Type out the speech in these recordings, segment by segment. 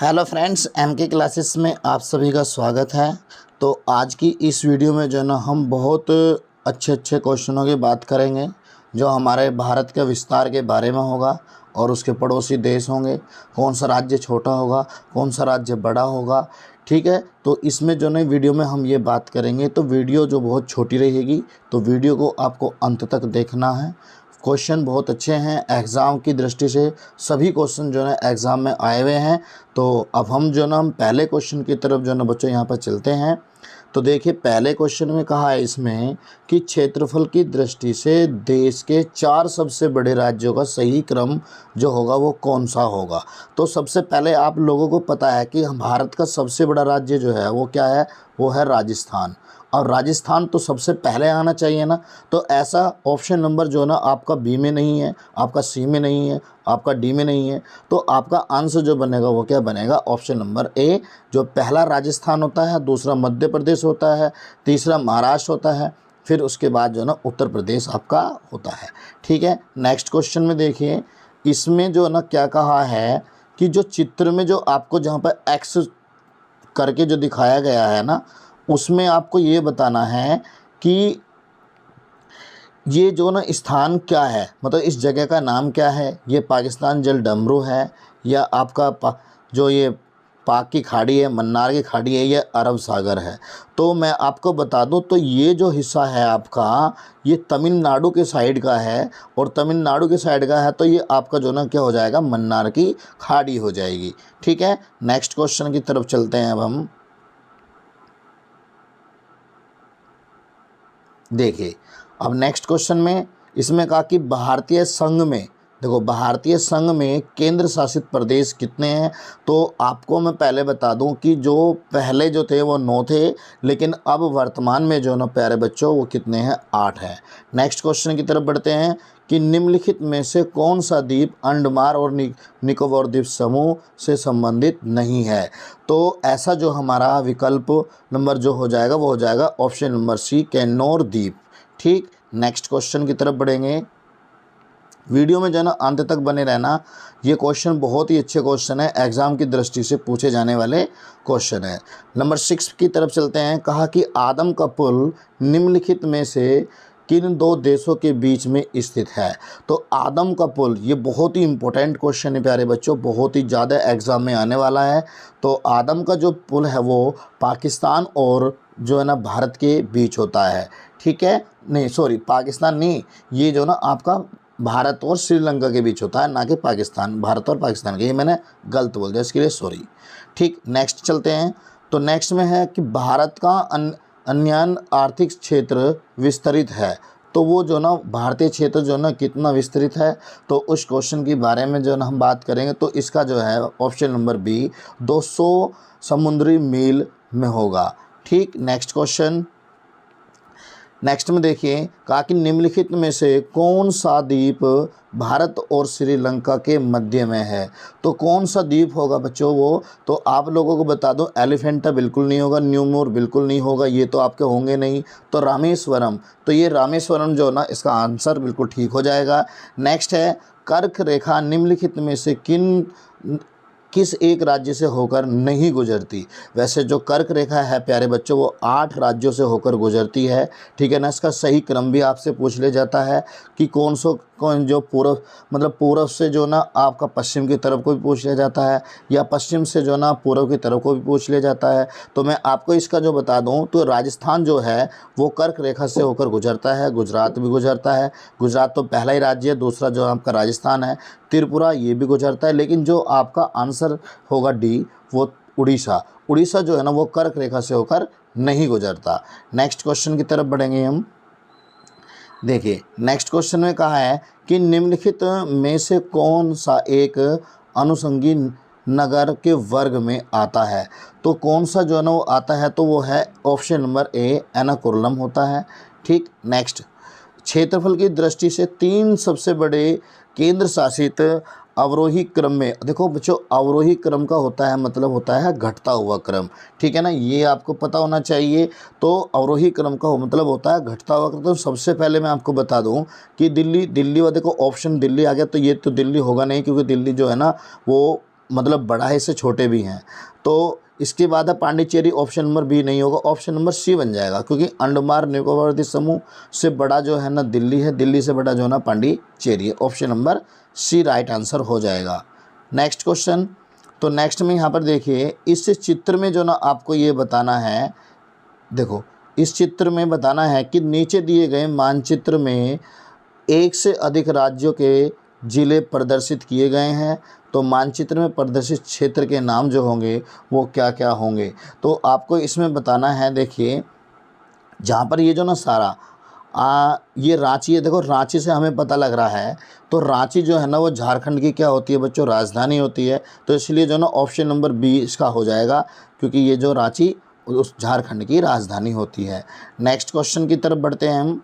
Hello friends, M के classes में आप सभी का स्वागत है। तो आज की इस वीडियो में जो है ना हम बहुत अच्छे अच्छे क्वेश्चनों की बात करेंगे जो हमारे भारत के विस्तार के बारे में होगा और उसके पड़ोसी देश होंगे, कौन सा राज्य छोटा होगा, कौन सा राज्य बड़ा होगा। ठीक है, तो इसमें जो ना वीडियो में हम ये बात करेंगे। तो वीडियो जो बहुत छोटी रहेगी, तो वीडियो को आपको अंत तक देखना है। क्वेश्चन बहुत अच्छे हैं एग्ज़ाम की दृष्टि से, सभी क्वेश्चन जो है एग्ज़ाम में आए हुए हैं। तो अब हम जो ना हम पहले क्वेश्चन की तरफ जो ना बच्चों यहाँ पर चलते हैं। तो देखिए, पहले क्वेश्चन में कहा है इसमें कि क्षेत्रफल की दृष्टि से देश के 4 सबसे बड़े राज्यों का सही क्रम जो होगा वो कौन सा होगा। तो सबसे पहले आप लोगों को पता है कि भारत का सबसे बड़ा राज्य जो है वो क्या है, वो है राजस्थान। और राजस्थान तो सबसे पहले आना चाहिए ना। तो ऐसा ऑप्शन नंबर जो है ना आपका बी में नहीं है, आपका सी में नहीं है, आपका डी में नहीं है। तो आपका आंसर जो बनेगा वो क्या बनेगा, ऑप्शन नंबर ए। जो पहला राजस्थान होता है, दूसरा मध्य प्रदेश होता है, तीसरा महाराष्ट्र होता है, फिर उसके बाद जो है ना उत्तर प्रदेश आपका होता है। ठीक है, नेक्स्ट क्वेश्चन में देखिए, इसमें जो है ना क्या कहा है कि जो चित्र में जो आपको जहाँ पर एक्स करके जो दिखाया गया है ना, उसमें आपको ये बताना है कि ये जो ना स्थान क्या है, मतलब इस जगह का नाम क्या है। ये पाकिस्तान जल डमरू है, या आपका जो ये पाक की खाड़ी है, मन्नार की खाड़ी है, या अरब सागर है। तो मैं आपको बता दूं, तो ये जो हिस्सा है आपका, ये तमिलनाडु के साइड का है। और तमिलनाडु के साइड का है तो ये आपका जो ना क्या हो जाएगा, मन्नार की खाड़ी हो जाएगी। ठीक है, नेक्स्ट क्वेश्चन की तरफ चलते हैं। अब हम देखिए, अब नेक्स्ट क्वेश्चन में इसमें कहा कि भारतीय संघ में, देखो भारतीय संघ में केंद्र शासित प्रदेश कितने हैं। तो आपको मैं पहले बता दूं कि जो पहले जो थे वो 9 थे, लेकिन अब वर्तमान में जो ना प्यारे बच्चों वो कितने हैं, 8 हैं। नेक्स्ट क्वेश्चन की तरफ बढ़ते हैं कि निम्नलिखित में से कौन सा द्वीप अंडमान और निकोबार द्वीप समूह से संबंधित नहीं है। तो ऐसा जो हमारा विकल्प नंबर जो हो जाएगा वो हो जाएगा ऑप्शन नंबर सी, कैन्नौर द्वीप। ठीक, नेक्स्ट क्वेश्चन की तरफ बढ़ेंगे। वीडियो में जो है ना अंत तक बने रहना। ये क्वेश्चन बहुत ही अच्छे क्वेश्चन है, एग्जाम की दृष्टि से पूछे जाने वाले क्वेश्चन है। नंबर 6 की तरफ चलते हैं। कहा कि आदम का पुल निम्नलिखित में से किन 2 देशों के बीच में स्थित है। तो आदम का पुल ये बहुत ही इंपॉर्टेंट क्वेश्चन है प्यारे बच्चों, बहुत ही ज़्यादा एग्जाम में आने वाला है। तो आदम का जो पुल है वो पाकिस्तान और जो है ना भारत के बीच होता है। ठीक है, नहीं सॉरी, पाकिस्तान नहीं, ये जो ना आपका भारत और श्रीलंका के बीच होता है, ना कि पाकिस्तान, भारत और पाकिस्तान के, ये मैंने गलत बोल दिया, इसके लिए सॉरी। ठीक, नेक्स्ट चलते हैं। तो नेक्स्ट में है कि भारत का अन्य आर्थिक क्षेत्र विस्तरित है। तो वो जो ना भारतीय क्षेत्र जो ना कितना विस्तृत है, तो उस क्वेश्चन के बारे में जो ना हम बात करेंगे। तो इसका जो है ऑप्शन नंबर बी 200 समुद्री मील में होगा। ठीक, नेक्स्ट क्वेश्चन। नेक्स्ट में देखिए, कहा कि निम्नलिखित में से कौन सा द्वीप भारत और श्रीलंका के मध्य में है। तो कौन सा द्वीप होगा बच्चों वो, तो आप लोगों को बता दो, एलिफेंटा बिल्कुल नहीं होगा, न्यूमोर बिल्कुल नहीं होगा, ये तो आपके होंगे नहीं। तो रामेश्वरम, तो ये रामेश्वरम जो ना इसका आंसर बिल्कुल ठीक हो जाएगा। नेक्स्ट है, कर्क रेखा निम्नलिखित में से किस एक राज्य से होकर नहीं गुजरती। वैसे जो कर्क रेखा है प्यारे बच्चों वो 8 राज्यों से होकर गुजरती है। ठीक है ना, इसका सही क्रम भी आपसे पूछ ले जाता है कि कौन जो पूर्व, मतलब पूर्व से जो ना आपका पश्चिम की तरफ को भी पूछ लिया जाता है, या पश्चिम से जो ना पूर्व की तरफ को भी पूछ लिया जाता है। तो मैं आपको इसका जो बता दूं, तो राजस्थान जो है वो कर्क रेखा से होकर गुजरता है, गुजरात भी गुजरता है। गुजरात तो पहला ही राज्य है, दूसरा जो आपका राजस्थान है, त्रिपुरा ये भी गुजरता है। लेकिन जो आपका आंसर होगा डी, वो उड़ीसा, उड़ीसा जो है ना वो कर्क रेखा से होकर नहीं गुजरता। नेक्स्ट क्वेश्चन की तरफ बढ़ेंगे हम। देखिए, नेक्स्ट क्वेश्चन में कहा है कि निम्नलिखित में से कौन सा एक अनुषंगी नगर के वर्ग में आता है। तो कौन सा जो है ना वो आता है, तो वो है ऑप्शन नंबर ए, एर्नाकुलम होता है। ठीक, नेक्स्ट, क्षेत्रफल की दृष्टि से 3 सबसे बड़े केंद्र शासित अवरोही क्रम में, देखो बच्चों अवरोही क्रम का होता है मतलब होता है घटता हुआ क्रम। ठीक है ना, ये आपको पता होना चाहिए। तो अवरोही क्रम का मतलब होता है घटता हुआ क्रम। तो सबसे पहले मैं आपको बता दूं कि दिल्ली, दिल्ली, वो देखो ऑप्शन दिल्ली आ गया, तो ये तो दिल्ली होगा नहीं, क्योंकि दिल्ली जो है ना वो मतलब बड़ा है, इससे छोटे भी हैं। तो इसके बाद है पांडिचेरी, ऑप्शन नंबर बी नहीं होगा, ऑप्शन नंबर सी बन जाएगा, क्योंकि अंडमान निकोबार द्वीप समूह से बड़ा जो है ना दिल्ली है, दिल्ली से बड़ा जो है ना पांडिचेरी है। Option number C right answer हो जाएगा। नेक्स्ट क्वेश्चन, तो नेक्स्ट में यहाँ पर देखिए, इस चित्र में जो ना आपको ये बताना है, देखो इस चित्र में बताना है कि नीचे दिए गए मानचित्र में एक से अधिक राज्यों के जिले प्रदर्शित किए गए हैं, तो मानचित्र में प्रदर्शित क्षेत्र के नाम जो होंगे वो क्या क्या होंगे। तो आपको इसमें बताना है, देखिए जहाँ पर ये जो ना सारा ये रांची है, देखो रांची से हमें पता लग रहा है, तो रांची जो है ना वो झारखंड की क्या होती है बच्चों, राजधानी होती है। तो इसलिए जो ना ऑप्शन नंबर बी इसका हो जाएगा, क्योंकि ये जो रांची उस झारखंड की राजधानी होती है। नेक्स्ट क्वेश्चन की तरफ बढ़ते हैं हम।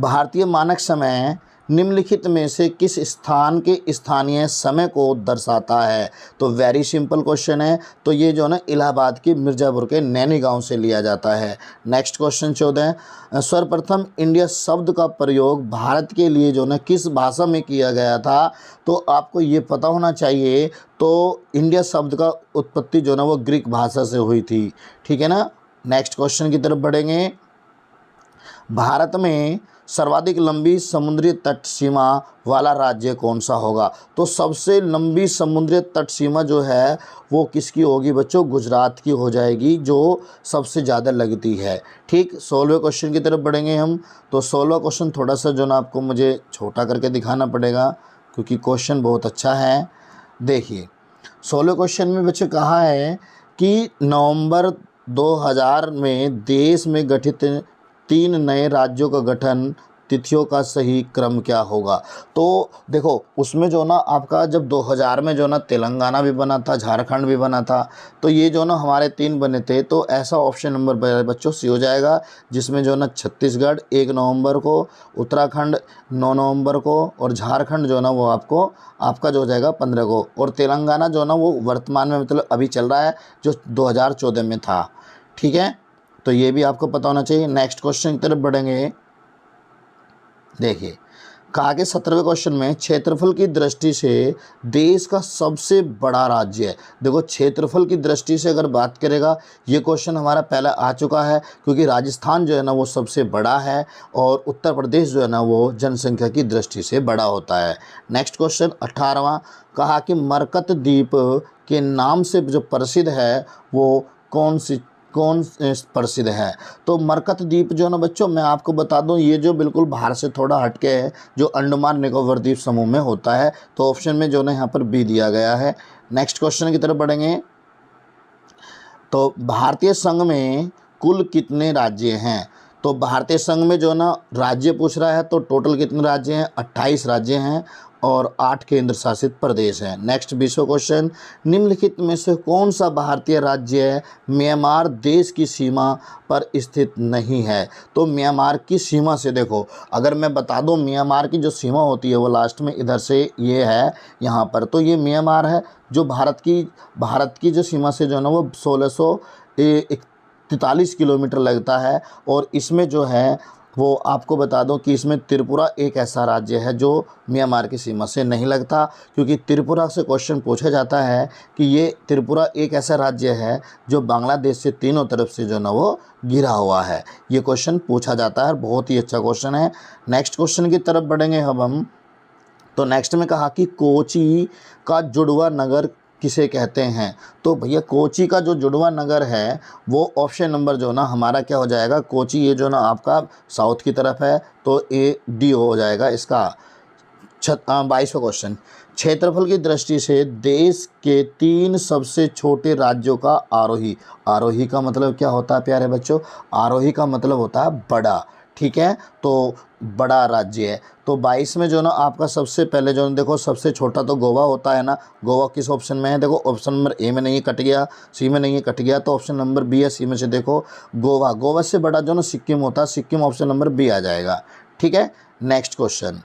भारतीय मानक समय निम्नलिखित में से किस स्थान के स्थानीय समय को दर्शाता है। तो वेरी सिंपल क्वेश्चन है, तो ये जो ना इलाहाबाद के मिर्ज़ापुर के नैनी गांव से लिया जाता है। नेक्स्ट क्वेश्चन 14, सर्वप्रथम इंडिया शब्द का प्रयोग भारत के लिए जो ना किस भाषा में किया गया था। तो आपको ये पता होना चाहिए, तो इंडिया शब्द का उत्पत्ति जो ना वो ग्रीक भाषा से हुई थी, ठीक है ना। नेक्स्ट क्वेश्चन की तरफ बढ़ेंगे। भारत में सर्वाधिक लंबी समुद्री तट सीमा वाला राज्य कौन सा होगा। तो सबसे लंबी समुद्री तट सीमा जो है वो किसकी होगी बच्चों, गुजरात की हो जाएगी, जो सबसे ज़्यादा लगती है। ठीक, 16वें क्वेश्चन की तरफ बढ़ेंगे हम। तो 16वां क्वेश्चन थोड़ा सा जो ना आपको मुझे छोटा करके दिखाना पड़ेगा, क्योंकि क्वेश्चन बहुत अच्छा है। देखिए 16वें क्वेश्चन में बच्चे कहा है कि नवंबर 2000 में देश में गठित 3 नए राज्यों का गठन तिथियों का सही क्रम क्या होगा। तो देखो उसमें जो ना आपका जब 2000 में जो ना तेलंगाना भी बना था, झारखंड भी बना था, तो ये जो ना हमारे 3 बने थे, तो ऐसा ऑप्शन नंबर बच्चों सी हो जाएगा, जिसमें जो ना छत्तीसगढ़ 1 नवंबर को, उत्तराखंड 9 नवंबर को, और झारखंड जो ना वो आपका जो हो जाएगा 15 को, और तेलंगाना जो ना वो वर्तमान में मतलब अभी चल रहा है, जो 2014 में था। ठीक है, तो ये भी आपको पता होना चाहिए। नेक्स्ट क्वेश्चन की तरफ बढ़ेंगे। देखिए कहा कि 17वें क्वेश्चन में क्षेत्रफल की दृष्टि से देश का सबसे बड़ा राज्य है। देखो क्षेत्रफल की दृष्टि से अगर बात करेगा, ये क्वेश्चन हमारा पहले आ चुका है, क्योंकि राजस्थान जो है ना वो सबसे बड़ा है, और उत्तर प्रदेश जो है ना वो जनसंख्या की दृष्टि से बड़ा होता है। नेक्स्ट क्वेश्चन 18वां, कहा कि मरकत द्वीप के नाम से जो प्रसिद्ध है वो कौन प्रसिद्ध है। तो मरकत द्वीप जो है ना बच्चों, मैं आपको बता दूं, ये जो बिल्कुल भारत से थोड़ा हटके है, जो अंडमान निकोबार द्वीप समूह में होता है। तो ऑप्शन में जो ना यहाँ पर बी दिया गया है। नेक्स्ट क्वेश्चन की तरफ बढ़ेंगे। तो भारतीय संघ में कुल कितने राज्य हैं। तो भारतीय संघ में जो ना राज्य पूछ रहा है, तो टोटल कितने राज्य हैं, 28 राज्य हैं, और 8 केंद्र शासित प्रदेश हैं। नेक्स्ट 20वां क्वेश्चन, निम्नलिखित में से कौन सा भारतीय राज्य म्यांमार देश की सीमा पर स्थित नहीं है। तो म्यांमार की सीमा से देखो, अगर मैं बता दूं म्यांमार की जो सीमा होती है वो लास्ट में इधर से ये है यहाँ पर, तो ये म्यांमार है, जो भारत की जो सीमा से जो है ना वो 1643 किलोमीटर लगता है। और इसमें जो है वो आपको बता दूं कि इसमें त्रिपुरा एक ऐसा राज्य है जो म्यांमार की सीमा से नहीं लगता, क्योंकि त्रिपुरा से क्वेश्चन पूछा जाता है कि ये त्रिपुरा एक ऐसा राज्य है जो बांग्लादेश से तीनों तरफ से जो ना वो घिरा हुआ है। ये क्वेश्चन पूछा जाता है, बहुत ही अच्छा क्वेश्चन है। नेक्स्ट क्वेश्चन की तरफ बढ़ेंगे अब हम। तो नेक्स्ट में कहा कि कोची का जुड़वा नगर किसे कहते हैं। तो भैया कोची का जो जुड़वा नगर है वो ऑप्शन नंबर जो ना हमारा क्या हो जाएगा, कोची ये जो ना आपका साउथ की तरफ है, तो ए डी हो जाएगा इसका। 22वां क्वेश्चन, क्षेत्रफल की दृष्टि से देश के 3 सबसे छोटे राज्यों का आरोही। आरोही का मतलब क्या होता है प्यारे बच्चों, आरोही का मतलब होता है बड़ा। ठीक है, तो बड़ा राज्य है। तो 22 में जो ना आपका सबसे पहले जो देखो सबसे छोटा तो गोवा होता है ना। गोवा किस ऑप्शन में है, देखो ऑप्शन नंबर ए में नहीं कट गया, सी में नहीं कट गया, तो ऑप्शन नंबर बी है, सी में से देखो गोवा। गोवा से बड़ा जो ना सिक्किम होता है, सिक्किम ऑप्शन नंबर बी आ जाएगा। ठीक है, नेक्स्ट क्वेश्चन।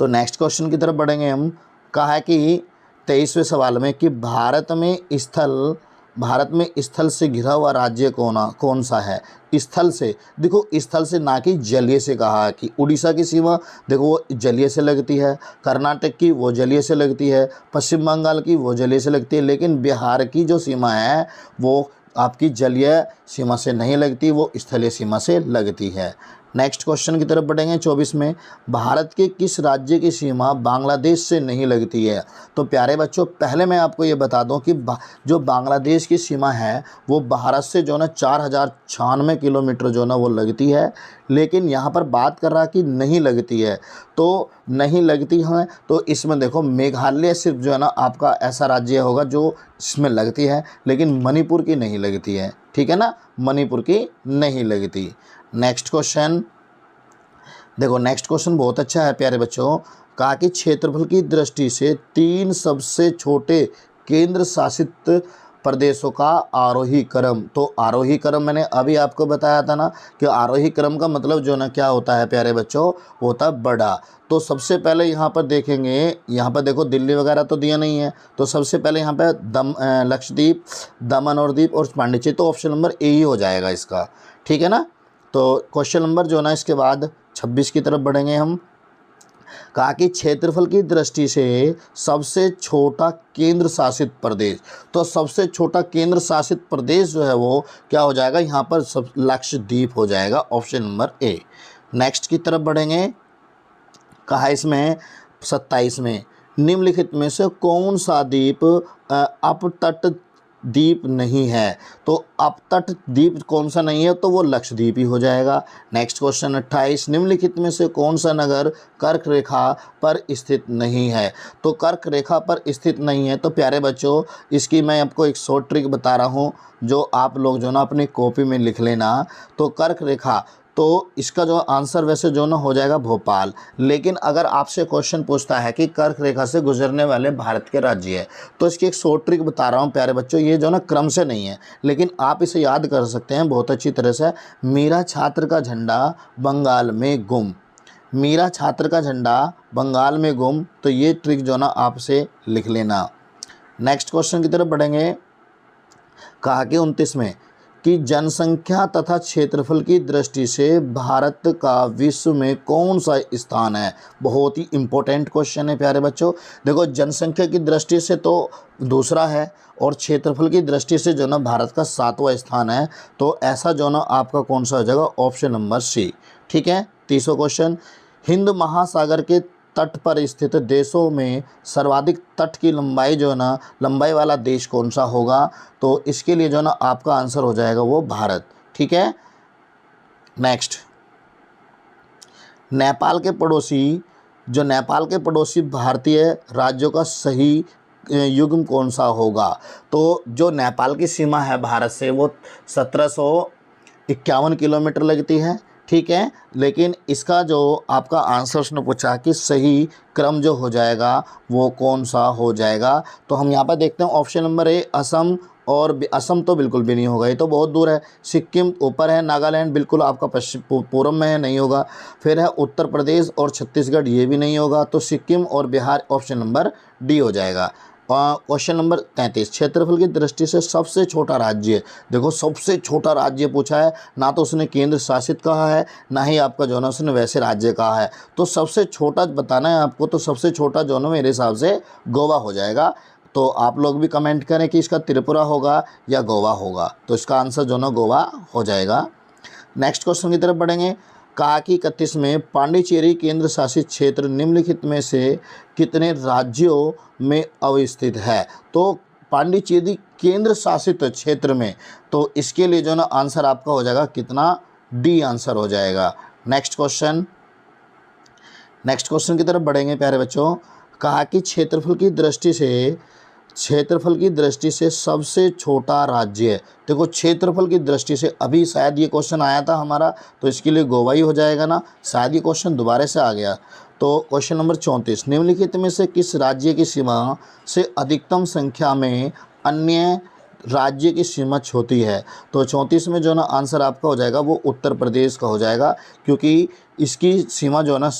तो नेक्स्ट क्वेश्चन की तरफ बढ़ेंगे हम। कहा है कि 23वें सवाल में कि भारत में स्थल भारत में स्थल से घिरा हुआ राज्य कौन सा है? स्थल से, देखो स्थल से ना कि जलीय से कहा है कि उड़ीसा की सीमा देखो वो जलीय से लगती है, कर्नाटक की वो जलीय से लगती है, पश्चिम बंगाल की वो जलीय से लगती है, लेकिन बिहार की जो सीमा है वो आपकी जलीय सीमा से नहीं लगती, वो स्थलीय सीमा से लगती है। नेक्स्ट क्वेश्चन की तरफ बढ़ेंगे 24 में, भारत के किस राज्य की सीमा बांग्लादेश से नहीं लगती है? तो प्यारे बच्चों, पहले मैं आपको ये बता दूं कि जो बांग्लादेश की सीमा है वो भारत से जो ना 4096 किलोमीटर जो ना वो लगती है, लेकिन यहाँ पर बात कर रहा कि नहीं लगती है, तो नहीं लगती है तो इसमें देखो मेघालय सिर्फ जो है ना आपका ऐसा राज्य होगा जो इसमें लगती है, लेकिन मणिपुर की नहीं लगती है, ठीक है ना, मणिपुर की नहीं लगती। नेक्स्ट क्वेश्चन देखो, नेक्स्ट क्वेश्चन बहुत अच्छा है प्यारे बच्चों, कहा कि क्षेत्रफल की दृष्टि से 3 सबसे छोटे केंद्र शासित प्रदेशों का आरोही क्रम। तो आरोही क्रम मैंने अभी आपको बताया था ना कि आरोही क्रम का मतलब जो ना क्या होता है प्यारे बच्चों, होता है बड़ा। तो सबसे पहले यहाँ पर देखेंगे, यहाँ पर देखो दिल्ली वगैरह तो दिया नहीं है, तो सबसे पहले यहाँ पे लक्षद्वीप, दमन और दीप और पांडिचेरी, तो ऑप्शन नंबर ए ही हो जाएगा इसका, ठीक है ना। तो क्वेश्चन नंबर जो ना इसके बाद 26 की तरफ बढ़ेंगे हम, कहा कि क्षेत्रफल की दृष्टि से सबसे छोटा केंद्र शासित प्रदेश। तो सबसे छोटा केंद्र शासित प्रदेश जो है वो क्या हो जाएगा, यहाँ पर सब लक्षद्वीप हो जाएगा, ऑप्शन नंबर ए। नेक्स्ट की तरफ बढ़ेंगे, कहा इसमें 27 में, निम्नलिखित में से कौन सा द्वीप अपतट द्वीप नहीं है? तो अपतट द्वीप कौन सा नहीं है, तो वो लक्षद्वीप ही हो जाएगा। नेक्स्ट क्वेश्चन 28, निम्नलिखित में से कौन सा नगर कर्क रेखा पर स्थित नहीं है? तो कर्क रेखा पर स्थित नहीं है, तो प्यारे बच्चों इसकी मैं आपको एक शॉर्ट ट्रिक बता रहा हूँ, जो आप लोग जो ना अपनी कॉपी में लिख लेना। तो कर्क रेखा, तो इसका जो आंसर वैसे जो ना हो जाएगा भोपाल, लेकिन अगर आपसे क्वेश्चन पूछता है कि कर्क रेखा से गुजरने वाले भारत के राज्य है, तो इसकी एक शॉर्ट ट्रिक बता रहा हूँ प्यारे बच्चों, ये जो ना क्रम से नहीं है, लेकिन आप इसे याद कर सकते हैं बहुत अच्छी तरह से। मेरा छात्र का झंडा बंगाल में गुम, मेरा छात्र का झंडा बंगाल में गुम, तो ये ट्रिक जो ना आपसे लिख लेना। नेक्स्ट क्वेश्चन की तरफ बढ़ेंगे, कहा कि 29 में कि जनसंख्या तथा क्षेत्रफल की दृष्टि से भारत का विश्व में कौन सा स्थान है? बहुत ही इम्पोर्टेंट क्वेश्चन है प्यारे बच्चों। देखो जनसंख्या की दृष्टि से तो दूसरा है, और क्षेत्रफल की दृष्टि से जो ना भारत का 7वां स्थान है, तो ऐसा जो ना आपका कौन सा हो जाएगा, ऑप्शन नंबर सी, ठीक है। 30वां क्वेश्चन, हिंद महासागर के तट पर स्थित देशों में सर्वाधिक तट की लंबाई जो है ना, लंबाई वाला देश कौन सा होगा? तो इसके लिए जो ना आपका आंसर हो जाएगा वो भारत, ठीक है। नेक्स्ट, नेपाल के पड़ोसी भारतीय राज्यों का सही युग्म कौन सा होगा? तो जो नेपाल की सीमा है भारत से वो 1751 किलोमीटर लगती है, ठीक है, लेकिन इसका जो आपका आंसर उसने पूछा कि सही क्रम जो हो जाएगा वो कौन सा हो जाएगा, तो हम यहाँ पर देखते हैं ऑप्शन नंबर ए असम, और असम तो बिल्कुल भी नहीं होगा, ये तो बहुत दूर है। सिक्किम ऊपर है, नागालैंड बिल्कुल आपका पश्चिम पूर्व में है, नहीं होगा। फिर है उत्तर प्रदेश और छत्तीसगढ़, ये भी नहीं होगा, तो सिक्किम और बिहार ऑप्शन नंबर डी हो जाएगा। क्वेश्चन नंबर 33, क्षेत्रफल की दृष्टि से सबसे छोटा राज्य। देखो सबसे छोटा राज्य पूछा है, ना तो उसने केंद्र शासित कहा है, ना ही आपका जो है उसने वैसे राज्य कहा है, तो सबसे छोटा बताना है आपको, तो सबसे छोटा जो है मेरे हिसाब से गोवा हो जाएगा। तो आप लोग भी कमेंट करें कि इसका त्रिपुरा होगा या गोवा होगा, तो इसका आंसर जो है गोवा हो जाएगा। नेक्स्ट क्वेश्चन की तरफ बढ़ेंगे, कहा कि 31 में पांडिचेरी केंद्र शासित क्षेत्र निम्नलिखित में से कितने राज्यों में अवस्थित है? तो पांडिचेरी केंद्र शासित क्षेत्र में, तो इसके लिए जो ना आंसर आपका हो जाएगा कितना, डी आंसर हो जाएगा। नेक्स्ट क्वेश्चन की तरफ बढ़ेंगे प्यारे बच्चों, कहा कि क्षेत्रफल की दृष्टि से सबसे छोटा राज्य। देखो क्षेत्रफल की दृष्टि से अभी शायद ये क्वेश्चन आया था हमारा, तो इसके लिए गोवा ही हो जाएगा ना, शायद ये क्वेश्चन दोबारा से आ गया। तो क्वेश्चन नंबर 34, निम्नलिखित में से किस राज्य की सीमा से अधिकतम संख्या में अन्य राज्य की सीमा छोटी है? तो 34 में जो ना आंसर आपका हो जाएगा वो उत्तर प्रदेश का हो जाएगा, क्योंकि इसकी सीमा जो है ना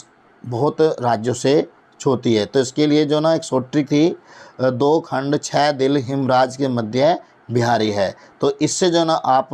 बहुत राज्यों से छोटी है। तो इसके लिए जो ना एक शॉर्ट ट्रिक थी, 2 खंड 6 दिल हिमराज के मध्य बिहारी है। तो इससे जो ना आप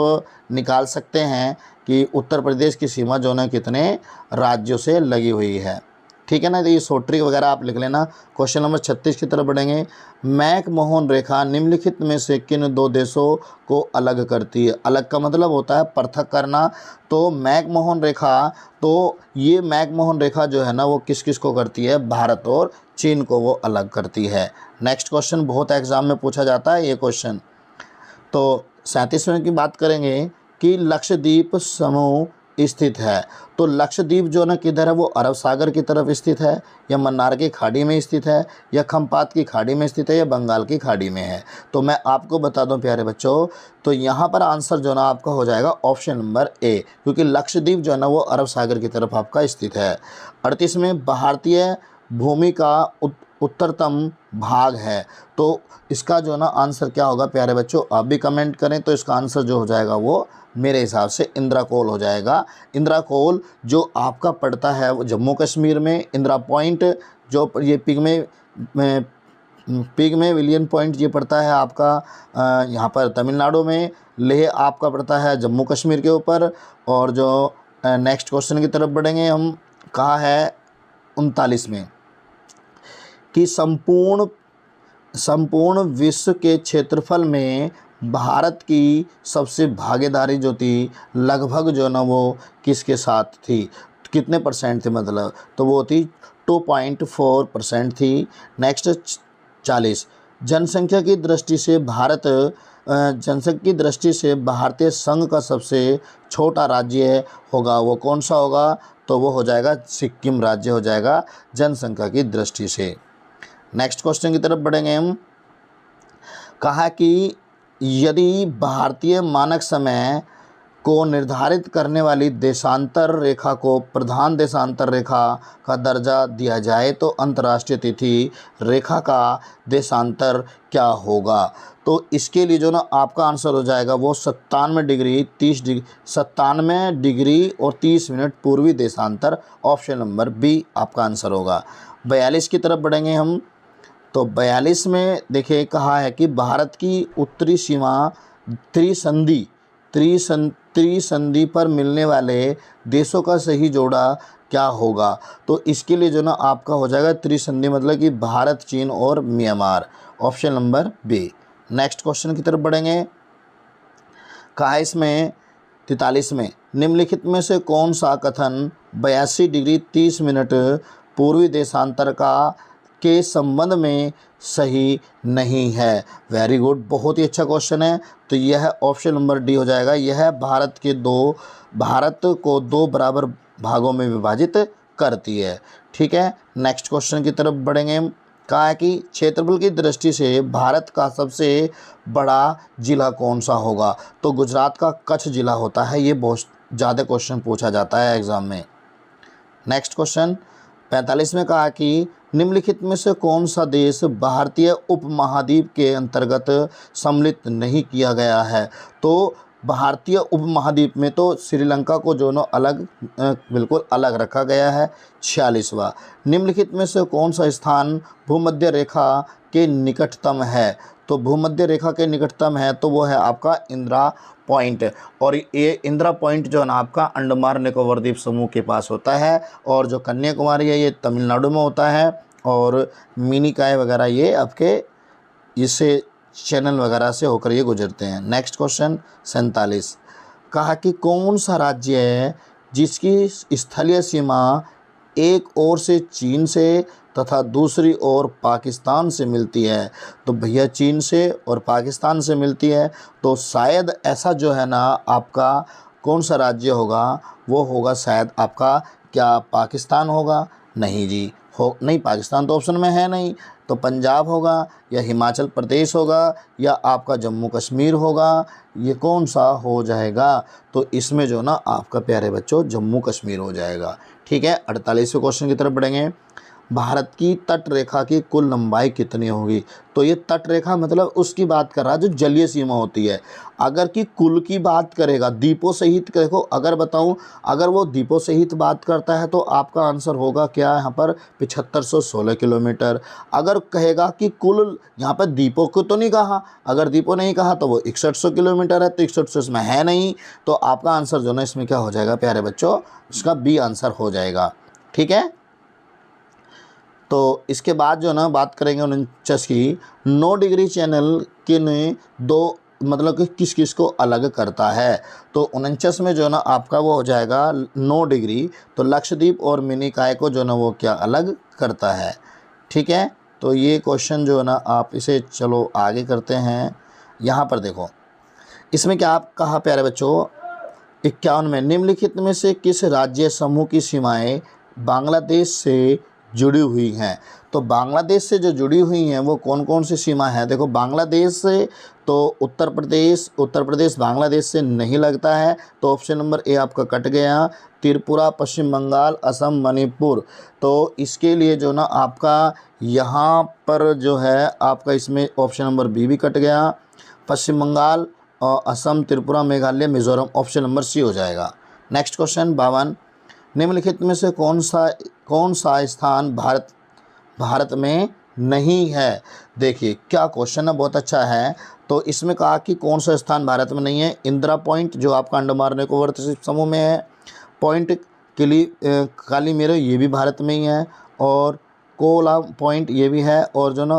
निकाल सकते हैं कि उत्तर प्रदेश की सीमा जो है कितने राज्यों से लगी हुई है। ठीक है ना, तो ये शॉर्ट ट्रिक वगैरह आप लिख लेना। क्वेश्चन नंबर 36 की तरफ बढ़ेंगे। मैक-मोहन रेखा निम्नलिखित में से किन दो देशों को अलग करती है? अलग का मतलब होता है पृथक करना। तो मैक-मोहन रेखा, तो ये मैक-मोहन रेखा जो है ना वो किस किस को करती है? भारत और चीन को वो अलग करती है। नेक्स्ट क्वेश्चन बहुत एग्जाम में पूछा जाता है ये क्वेश्चन। तो 37वें की बात करेंगे कि लक्षद्वीप समूह स्थित है। तो लक्षद्वीप जो ना किधर है? वो अरब सागर की तरफ स्थित है, या मन्नार की खाड़ी में स्थित है, या खम्पात की खाड़ी में स्थित है, या बंगाल की खाड़ी में है? तो मैं आपको बता दूं प्यारे बच्चों, तो यहाँ पर आंसर जो ना आपका हो जाएगा ऑप्शन नंबर ए, क्योंकि लक्षद्वीप जो है ना वो अरब सागर की तरफ आपका स्थित है। 38 में भारतीय भूमि का उत्तरतम भाग है। तो इसका जो ना आंसर क्या होगा प्यारे बच्चों? आप भी कमेंट करें। तो इसका आंसर जो हो जाएगा वो मेरे हिसाब से इंदिरा कोल हो जाएगा। इंदिरा कोल जो आपका पड़ता है वो जम्मू कश्मीर में। इंदिरा पॉइंट जो ये पिग्मे विलियन पॉइंट ये पड़ता है आपका यहाँ पर तमिलनाडु में। लेह आपका पड़ता है जम्मू कश्मीर के ऊपर। और जो नेक्स्ट क्वेश्चन की तरफ बढ़ेंगे हम, कहा है 39 में कि संपूर्ण विश्व के क्षेत्रफल में भारत की सबसे भागीदारी जो थी लगभग जो ना वो किसके साथ थी? कितने परसेंट थी मतलब? तो वो थी 2.4% थी। नेक्स्ट 40, जनसंख्या की दृष्टि से भारतीय संघ का सबसे छोटा राज्य होगा, वो कौन सा होगा? तो वो हो जाएगा सिक्किम राज्य हो जाएगा जनसंख्या की दृष्टि से। नेक्स्ट क्वेश्चन की तरफ बढ़ेंगे हम। कहा कि यदि भारतीय मानक समय को निर्धारित करने वाली देशांतर रेखा को प्रधान देशांतर रेखा का दर्जा दिया जाए तो अंतर्राष्ट्रीय तिथि रेखा का देशांतर क्या होगा? तो इसके लिए जो ना आपका आंसर हो जाएगा वो 97 डिग्री और 30 मिनट पूर्वी देशांतर। ऑप्शन नंबर बी आपका आंसर होगा। 42 की तरफ बढ़ेंगे हम। तो 42 में देखिए कहा है कि भारत की उत्तरी सीमा त्रिसंधि पर मिलने वाले देशों का सही जोड़ा क्या होगा? तो इसके लिए जो ना आपका हो जाएगा त्रिसंधि मतलब कि भारत, चीन और Myanmar. Option number B. Next question की तरफ बढ़ेंगे। कहा इसमें 43 में निम्नलिखित में से कौन सा कथन 82 डिग्री 30 मिनट पूर्वी देशांतर के संबंध में सही नहीं है? वेरी गुड, बहुत ही अच्छा क्वेश्चन है। तो यह ऑप्शन नंबर डी हो जाएगा। यह भारत को दो बराबर भागों में विभाजित करती है। ठीक है, नेक्स्ट क्वेश्चन की तरफ बढ़ेंगे हम। कहा है कि क्षेत्रफल की दृष्टि से भारत का सबसे बड़ा जिला कौन सा होगा? तो गुजरात का कच्छ जिला होता है। ये बहुत ज़्यादा क्वेश्चन पूछा जाता है एग्जाम में। नेक्स्ट क्वेश्चन 45 में कहा कि निम्नलिखित में से कौन सा देश भारतीय उपमहाद्वीप के अंतर्गत सम्मिलित नहीं किया गया है? तो भारतीय उपमहाद्वीप में तो श्रीलंका को जो ना बिल्कुल अलग रखा गया है। 46वां, निम्नलिखित में से कौन सा स्थान भूमध्य रेखा के निकटतम है? तो भूमध्य रेखा के निकटतम है तो वो है आपका इंदिरा पॉइंट। और ये इंदिरा पॉइंट जो है ना आपका अंडमान निकोबार द्वीप समूह के पास होता है। और जो कन्याकुमारी है ये तमिलनाडु में होता है। और मिनिकॉय वगैरह ये आपके इससे चैनल वगैरह से होकर ये गुजरते हैं। नेक्स्ट क्वेश्चन 47, कहा कि कौन सा राज्य है जिसकी स्थलीय सीमा एक ओर से चीन से तथा दूसरी ओर पाकिस्तान से मिलती है? तो भैया चीन से और पाकिस्तान से मिलती है। तो शायद ऐसा जो है ना आपका कौन सा राज्य होगा? वो होगा शायद आपका क्या पाकिस्तान होगा? नहीं जी, नहीं, पाकिस्तान तो ऑप्शन में है नहीं। तो पंजाब होगा, या हिमाचल प्रदेश होगा, या आपका जम्मू कश्मीर होगा। ये कौन सा हो जाएगा? तो इसमें जो ना आपका प्यारे बच्चों जम्मू कश्मीर हो जाएगा। ठीक है, 48वें क्वेश्चन की तरफ बढ़ेंगे। भारत की तट रेखा की कुल लंबाई कितनी होगी। तो ये तट रेखा मतलब उसकी बात कर रहा है जो जलीय सीमा होती है। अगर कि कुल की बात करेगा द्वीपों सहित, देखो अगर बताऊं, अगर वो द्वीपों सहित बात करता है तो आपका आंसर होगा क्या यहाँ पर 7516 किलोमीटर। अगर कहेगा कि कुल, यहाँ पर द्वीपों को तो नहीं कहा, अगर द्वीपों नहीं कहा तो वो 6100 किलोमीटर है, तो 6100 इसमें है नहीं, तो आपका आंसर जो ना इसमें क्या हो जाएगा प्यारे बच्चों, इसका बी आंसर हो जाएगा। ठीक है, तो इसके बाद जो ना बात करेंगे 49 की, 9 डिग्री चैनल किन दो मतलब कि किस किस को अलग करता है। तो 49 में जो ना आपका वो हो जाएगा 9 डिग्री, तो लक्षद्वीप और मिनिकॉय को जो ना वो क्या अलग करता है। ठीक है, तो ये क्वेश्चन जो है ना आप इसे चलो आगे करते हैं। यहाँ पर देखो इसमें क्या आप कहा प्यारे बच्चों, 51 में निम्नलिखित में से किस राज्य समूह की सीमाएं बांग्लादेश से जुड़ी हुई हैं। तो बांग्लादेश से जो जुड़ी हुई हैं वो कौन कौन सी सीमा है। देखो बांग्लादेश से तो उत्तर प्रदेश बांग्लादेश से नहीं लगता है, तो ऑप्शन नंबर ए आपका कट गया। त्रिपुरा, पश्चिम बंगाल, असम, मणिपुर, तो इसके लिए जो ना आपका यहाँ पर जो है आपका इसमें ऑप्शन नंबर बी भी कट गया। पश्चिम बंगाल और Assam, Tripura, Meghalaya, Mizoram, option number C हो जाएगा। नेक्स्ट क्वेश्चन 52, निम्नलिखित में से कौन सा स्थान भारत में नहीं है। देखिए क्या क्वेश्चन है, बहुत अच्छा है। तो इसमें कहा कि कौन सा स्थान भारत में नहीं है। इंदिरा पॉइंट जो आपका अंडमान निकोबार द्वीप समूह में है, पॉइंट काली मेरो ये भी भारत में ही है, और कोला पॉइंट ये भी है, और जो ना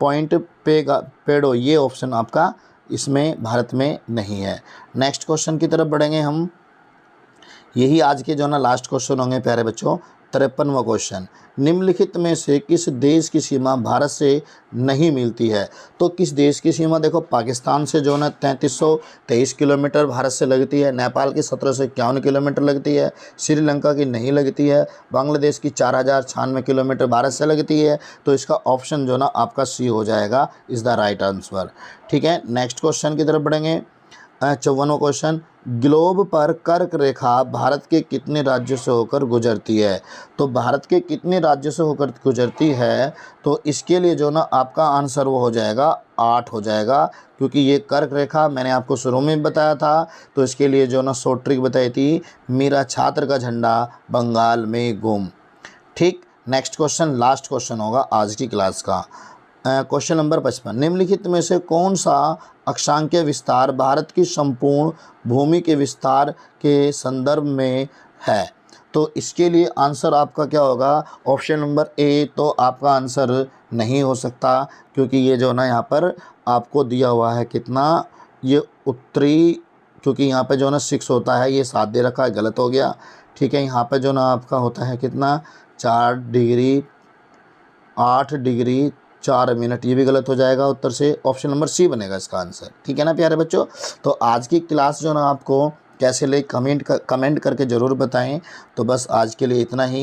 पॉइंट पेड़ो ये ऑप्शन आपका इसमें भारत में नहीं है। नेक्स्ट क्वेश्चन की तरफ बढ़ेंगे हम। यही आज के जो ना लास्ट क्वेश्चन होंगे प्यारे बच्चों। 53वां क्वेश्चन, निम्नलिखित में से किस देश की सीमा भारत से नहीं मिलती है। तो किस देश की सीमा, देखो पाकिस्तान से जो ना 3323 किलोमीटर भारत से लगती है, नेपाल की 1751 किलोमीटर लगती है, श्रीलंका की नहीं लगती है, बांग्लादेश की 4096 किलोमीटर भारत से लगती है। तो इसका ऑप्शन जो ना आपका सी हो जाएगा, इज़ द राइट आंसर। ठीक है, नेक्स्ट क्वेश्चन की तरफ बढ़ेंगे। 54वां क्वेश्चन, ग्लोब पर कर्क रेखा भारत के कितने राज्यों से होकर गुजरती है। तो भारत के कितने राज्यों से होकर गुजरती है, तो इसके लिए जो ना आपका आंसर वो हो जाएगा 8 हो जाएगा, क्योंकि ये कर्क रेखा मैंने आपको शुरू में बताया था। तो इसके लिए जो ना शॉर्ट ट्रिक बताई थी, मेरा छात्र का झंडा बंगाल में गुम। ठीक, नेक्स्ट क्वेश्चन लास्ट क्वेश्चन होगा आज की क्लास का। क्वेश्चन नंबर 55, निम्नलिखित में से कौन सा अक्षांकीय विस्तार भारत की संपूर्ण भूमि के विस्तार के संदर्भ में है। तो इसके लिए आंसर आपका क्या होगा, ऑप्शन नंबर ए तो आपका आंसर नहीं हो सकता, क्योंकि ये जो ना यहाँ पर आपको दिया हुआ है कितना, ये उत्तरी, क्योंकि यहाँ पे जो ना 6 होता है, ये 7 दे रखा है, गलत हो गया। ठीक है, यहाँ पे जो ना आपका होता है कितना, 4 डिग्री 8 डिग्री 4 मिनट, ये भी गलत हो जाएगा। उत्तर से ऑप्शन नंबर सी बनेगा इसका आंसर। ठीक है ना प्यारे बच्चों। तो आज की क्लास जो ना आपको कैसे ले कमेंट करके ज़रूर बताएं। तो बस आज के लिए इतना ही।